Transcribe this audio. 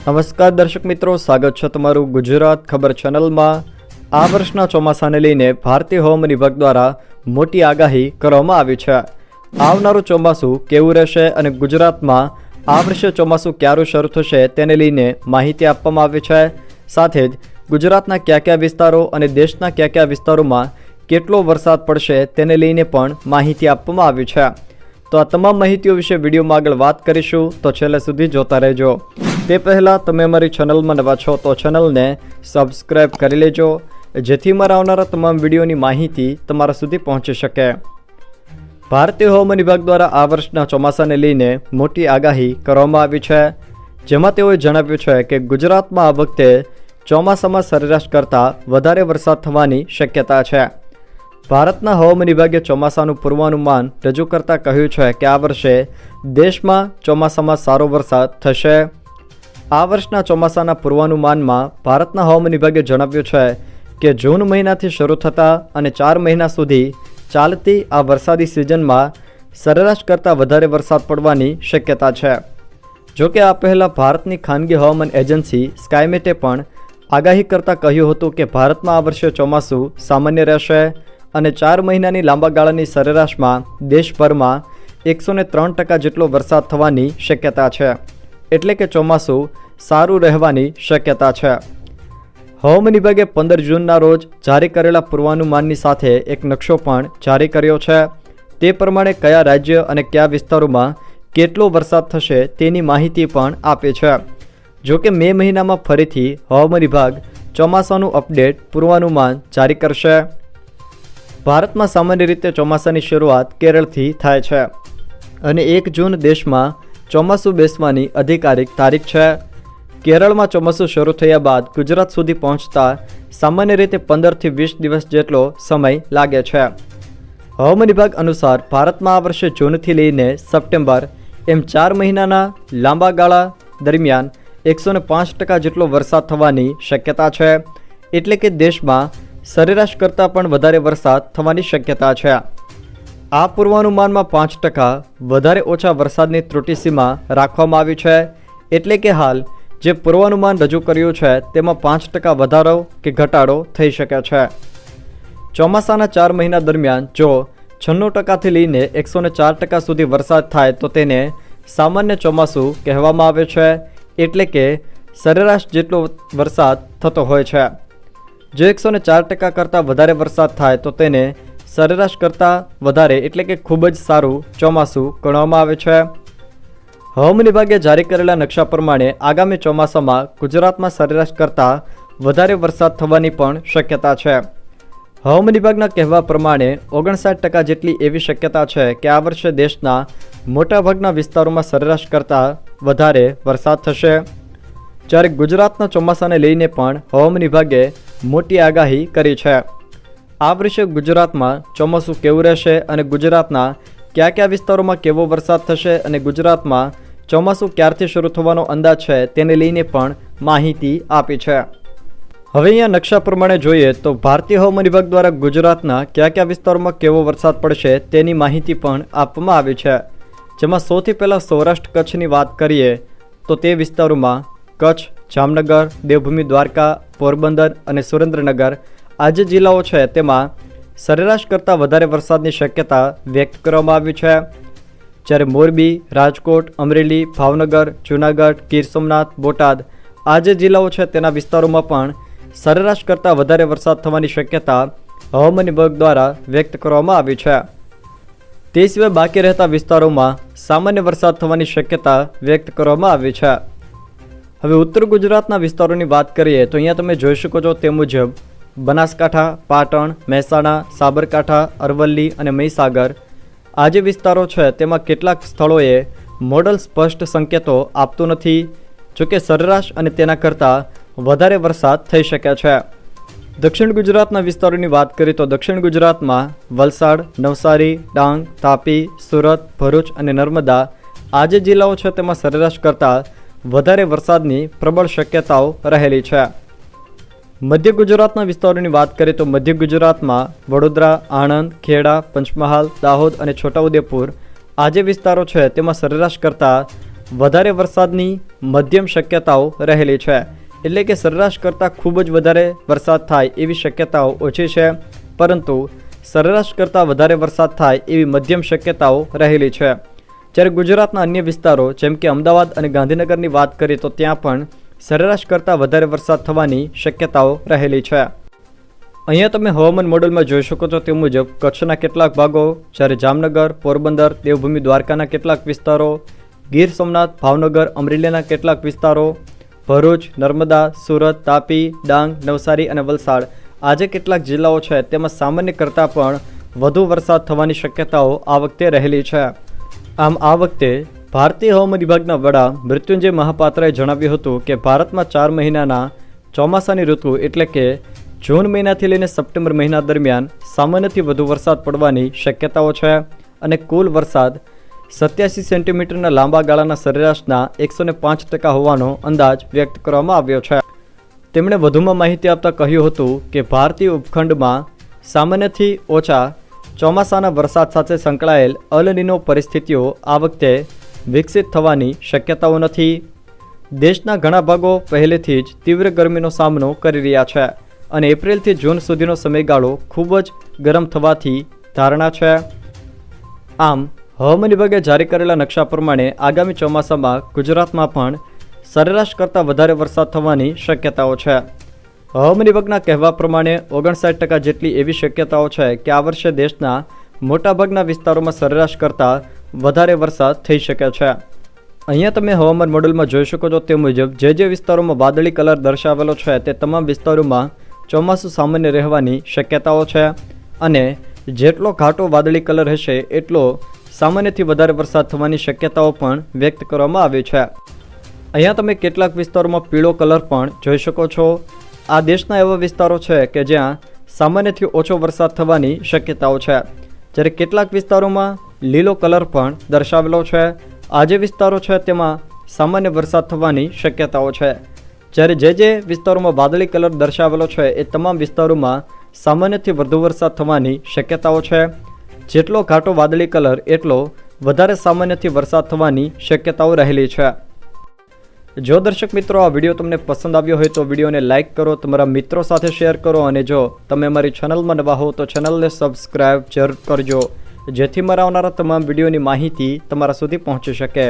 નમસ્કાર દર્શક મિત્રો, સ્વાગત છે તમારું ગુજરાત ખબર ચેનલમાં। આ વર્ષના ચોમાસાને લઈને ભારતીય હવામાન વિભાગ દ્વારા મોટી આગાહી કરવામાં આવી છે। આવનારું ચોમાસું કેવું રહેશે અને ગુજરાતમાં આ વર્ષે ચોમાસું ક્યારે શરૂ થશે તેને લઈને માહિતી આપવામાં આવી છે। સાથે જ ગુજરાતના કયા વિસ્તારો અને દેશના કયા વિસ્તારોમાં કેટલો વરસાદ પડશે તેને લઈને પણ માહિતી આપવામાં આવી છે। તો આ તમામ માહિતીઓ વિશે વિડીયોમાં આગળ વાત કરીશું, તો છેલ્લે સુધી જોતા રહેજો। તે પહેલાં તમે અમારી ચેનલમાં નવા છો તો ચેનલને સબસ્ક્રાઈબ કરી લેજો, જેથી મારા આવનારા તમામ વિડીયોની માહિતી તમારા સુધી પહોંચી શકે। ભારતીય હવામાન વિભાગ દ્વારા આ વર્ષના ચોમાસાને લઈને મોટી આગાહી કરવામાં આવી છે, જેમાં તેઓએ જણાવ્યું છે કે ગુજરાતમાં આ વખતે ચોમાસામાં સરેરાશ કરતાં વધારે વરસાદ થવાની શક્યતા છે। ભારતના હવામાન વિભાગે ચોમાસાનું પૂર્વાનુમાન રજૂ કરતાં કહ્યું છે કે આ વર્ષે દેશમાં ચોમાસામાં સારો વરસાદ થશે। આ વર્ષના ચોમાસાના પૂર્વાનુમાનમાં ભારતના હવામાન વિભાગે જણાવ્યું છે કે જૂન મહિનાથી શરૂ થતા અને 4 મહિના સુધી ચાલતી આ વરસાદી સિઝનમાં સરેરાશ કરતાં વધારે વરસાદ પડવાની શક્યતા છે। જોકે આ પહેલાં ભારતની ખાનગી હવામાન એજન્સી સ્કાયમેટે પણ આગાહી કરતાં કહ્યું હતું કે ભારતમાં આ વર્ષે ચોમાસું સામાન્ય રહેશે અને 4 મહિનાની લાંબા ગાળાની સરેરાશમાં દેશભરમાં 103% જેટલો વરસાદ થવાની શક્યતા છે, એટલે કે ચોમાસું સારું રહેવાની શક્યતા છે। હવામાન વિભાગે 15 જૂનના રોજ જારી કરેલા પૂર્વાનુમાનની સાથે એક નકશો પણ જારી કર્યો છે। તે પ્રમાણે કયા રાજ્ય અને કયા વિસ્તારોમાં કેટલો વરસાદ થશે તેની માહિતી પણ આપે છે। જોકે મે મહિનામાં ફરીથી હવામાન વિભાગ ચોમાસાનું અપડેટ પૂર્વાનુમાન જારી કરશે। ભારતમાં સામાન્ય રીતે ચોમાસાની શરૂઆત કેરળથી થાય છે અને 1 જૂન દેશમાં ચોમાસું બેસવાની અધિકારિક તારીખ છે। કેરળમાં ચોમાસું શરૂ થયા બાદ ગુજરાત સુધી પહોંચતા સામાન્ય રીતે 15 થી 20 દિવસ જેટલો સમય લાગે છે। હવામાન વિભાગ અનુસાર ભારતમાં આ વર્ષે જૂનથી લઈને સપ્ટેમ્બર એમ 4 મહિનાના લાંબા ગાળા દરમિયાન 105% જેટલો વરસાદ થવાની શક્યતા છે, એટલે કે દેશમાં સરેરાશ કરતાં પણ વધારે વરસાદ થવાની શક્યતા છે। આ પૂર્વાનુમાનમાં 5% વધારે ઓછા વરસાદની ત્રુટિસીમા રાખવામાં આવી છે, એટલે કે હાલ જે પૂર્વાનુમાન રજૂ કર્યું છે તેમાં 5% વધારો કે ઘટાડો થઈ શકે છે। ચોમાસાના 4 મહિના દરમિયાન જો 96%થી લઈને 104% સુધી વરસાદ થાય તો તેને સામાન્ય ચોમાસું કહેવામાં આવે છે, એટલે કે સરેરાશ જેટલો વરસાદ થતો હોય છે। જો 104% કરતાં વધારે વરસાદ થાય તો તેને સરેરાશ કરતાં વધારે એટલે કે ખૂબ જ સારું ચોમાસું ગણવામાં આવે છે। હવામાન વિભાગે જારી કરેલા નકશા પ્રમાણે આગામી ચોમાસામાં ગુજરાતમાં સરેરાશ કરતાં વધારે વરસાદ થવાની પણ શક્યતા છે। હવામાન વિભાગના કહેવા પ્રમાણે 59% જેટલી એવી શક્યતા છે કે આ વર્ષે દેશના મોટાભાગના વિસ્તારોમાં સરેરાશ કરતાં વધારે વરસાદ થશે। જ્યારે ગુજરાતના ચોમાસાને લઈને પણ હવામાન વિભાગે મોટી આગાહી કરી છે। આ વર્ષે ગુજરાતમાં ચોમાસું કેવું રહેશે અને ગુજરાતના કયા વિસ્તારોમાં કેવો વરસાદ થશે અને ગુજરાતમાં ચોમાસું ક્યારથી શરૂ થવાનો અંદાજ છે તેને લઈને પણ માહિતી આપી છે। હવે અહીંયા નકશા પ્રમાણે જોઈએ તો ભારતીય હવામાન વિભાગ દ્વારા ગુજરાતના કયા વિસ્તારોમાં કેવો વરસાદ પડશે તેની માહિતી પણ આપવામાં આવી છે, જેમાં સૌથી પહેલાં સૌરાષ્ટ્ર કચ્છની વાત કરીએ તો તે વિસ્તારોમાં કચ્છ, જામનગર, દેવભૂમિ દ્વારકા, પોરબંદર અને સુરેન્દ્રનગર આ જે જિલ્લાઓ છે તેમાં સરેરાશ કરતાં વધારે વરસાદની શક્યતા વ્યક્ત કરવામાં આવી છે। જ્યારે મોરબી, રાજકોટ, અમરેલી, ભાવનગર, જૂનાગઢ, ગીર સોમનાથ, બોટાદ આ જે જિલ્લાઓ છે તેના વિસ્તારોમાં પણ સરેરાશ કરતાં વધારે વરસાદ થવાની શક્યતા હવામાન વિભાગ દ્વારા વ્યક્ત કરવામાં આવી છે। તે સિવાય બાકી રહેતા વિસ્તારોમાં સામાન્ય વરસાદ થવાની શક્યતા વ્યક્ત કરવામાં આવી છે। હવે ઉત્તર ગુજરાતના વિસ્તારોની વાત કરીએ તો અહીંયા તમે જોઈ શકો છો તે મુજબ બનાસકાંઠા, પાટણ, મહેસાણા, સાબરકાંઠા, અરવલ્લી અને મહીસાગર આ જે વિસ્તારો છે તેમાં કેટલાક સ્થળોએ મોડલ સ્પષ્ટ સંકેતો આપતું નથી, જોકે સરેરાશ અને તેના કરતાં વધારે વરસાદ થઈ શકે છે। દક્ષિણ ગુજરાતના વિસ્તારોની વાત કરીએ તો દક્ષિણ ગુજરાતમાં વલસાડ, નવસારી, ડાંગ, તાપી, સુરત, ભરૂચ અને નર્મદા આ જે જિલ્લાઓ છે તેમાં સરેરાશ કરતાં વધારે વરસાદની પ્રબળ શક્યતાઓ રહેલી છે। મધ્ય ગુજરાતના વિસ્તારોની વાત કરીએ તો મધ્ય ગુજરાતમાં વડોદરા, આણંદ, ખેડા, પંચમહાલ, દાહોદ અને છોટાઉદેપુર આ જે વિસ્તારો છે તેમાં સરેરાશ કરતાં વધારે વરસાદની મધ્યમ શક્યતાઓ રહેલી છે, એટલે કે સરેરાશ કરતાં ખૂબ જ વધારે વરસાદ થાય એવી શક્યતાઓ ઓછી છે, પરંતુ સરેરાશ કરતાં વધારે વરસાદ થાય એવી મધ્યમ શક્યતાઓ રહેલી છે. જ્યારે ગુજરાતના અન્ય વિસ્તારો જેમ કે અમદાવાદ અને ગાંધીનગરની વાત કરીએ તો ત્યાં પણ સરેરાશ કરતાં વધારે વરસાદ થવાની શક્યતાઓ રહેલી છે. અહીંયા તમે હવામાન મોડેલમાં જોઈ શકો છો તે મુજબ કચ્છના કેટલાક ભાગો, જ્યારે જામનગર, પોરબંદર, દેવભૂમિ દ્વારકાના કેટલાક વિસ્તારો, ગીર સોમનાથ, ભાવનગર, અમરેલીના કેટલાક વિસ્તારો, ભરૂચ, નર્મદા, સુરત, તાપી, ડાંગ, નવસારી અને વલસાડ આ જે કેટલાક જિલ્લાઓ છે તેમાં સામાન્ય કરતાં પણ વધુ વરસાદ થવાની શક્યતાઓ આ વખતે રહેલી છે. આમ આ વખતે ભારતીય હવામાન વિભાગના વડા મૃત્યુંજય મહાપાત્રએ જણાવ્યું હતું કે ભારતમાં 4 મહિનાના ચોમાસાની ઋતુ એટલે કે જૂન મહિનાથી લઈને સપ્ટેમ્બર મહિના દરમિયાન સામાન્યથી વધુ વરસાદ પડવાની શક્યતાઓ છે અને કુલ વરસાદ 87 સેન્ટીમીટરના લાંબા ગાળાના સરેરાશના 105% હોવાનો અંદાજ વ્યક્ત કરવામાં આવ્યો છે. તેમણે વધુમાં માહિતી આપતા કહ્યું હતું કે ભારતીય ઉપખંડમાં સામાન્યથી ઓછા ચોમાસાના વરસાદ સાથે સંકળાયેલ અલ નીનો પરિસ્થિતિઓ આ વખતે વિકસિત થવાની શક્યતાઓ નથી. દેશના ઘણા ભાગો પહેલેથી જ તીવ્ર ગરમીનો સામનો કરી રહ્યા છે અને એપ્રિલથી જૂન સુધીનો સમયગાળો ખૂબ જ ગરમ થવાથી ધારણા છે. આમ હવામાન વિભાગે જારી કરેલા નકશા પ્રમાણે આગામી ચોમાસામાં ગુજરાતમાં પણ સરેરાશ કરતાં વધારે વરસાદ થવાની શક્યતાઓ છે. હવામાન વિભાગના કહેવા પ્રમાણે 59% જેટલી એવી શક્યતાઓ છે કે આ વર્ષે દેશના મોટાભાગના વિસ્તારોમાં સરેરાશ કરતાં વધારે વરસાદ થઈ શકે છે. અહીંયા તમે હવામાન મોડેલમાં જોઈ શકો છો તે મુજબ જે વિસ્તારોમાં વાદળી કલર દર્શાવેલો છે તે તમામ વિસ્તારોમાં ચોમાસું સામાન્ય રહેવાની શક્યતાઓ છે અને જેટલો ઘાટો વાદળી કલર હશે એટલો સામાન્યથી વધારે વરસાદ થવાની શક્યતાઓ પણ વ્યક્ત કરવામાં આવી છે. અહીંયા તમે કેટલાક વિસ્તારોમાં પીળો કલર પણ જોઈ શકો છો. આ દેશના એવા વિસ્તારો છે કે જ્યાં સામાન્યથી ઓછો વરસાદ થવાની શક્યતાઓ છે, જ્યારે કેટલાક વિસ્તારોમાં લીલો કલર પણ દર્શાવેલો છે. આ જે વિસ્તારો છે તેમાં સામાન્ય વરસાદ થવાની શક્યતાઓ છે, જ્યારે જે વિસ્તારોમાં વાદળી કલર દર્શાવેલો છે એ તમામ વિસ્તારોમાં સામાન્યથી વધુ વરસાદ થવાની શક્યતાઓ છે. જેટલો ઘાટો વાદળી કલર એટલો વધારે સામાન્યથી વરસાદ થવાની શક્યતાઓ રહેલી છે. જો દર્શક મિત્રો આ વિડીયો તમને પસંદ આવ્યો હોય તો વિડીયોને લાઇક કરો, તમારા મિત્રો સાથે શેર કરો અને જો તમે અમારી ચેનલમાં નવા હો તો ચેનલને સબસ્ક્રાઈબ જરૂર કરજો, જેથી મારા આવનારા તમામ વિડીયોની માહિતી તમારા સુધી પહોંચી શકે.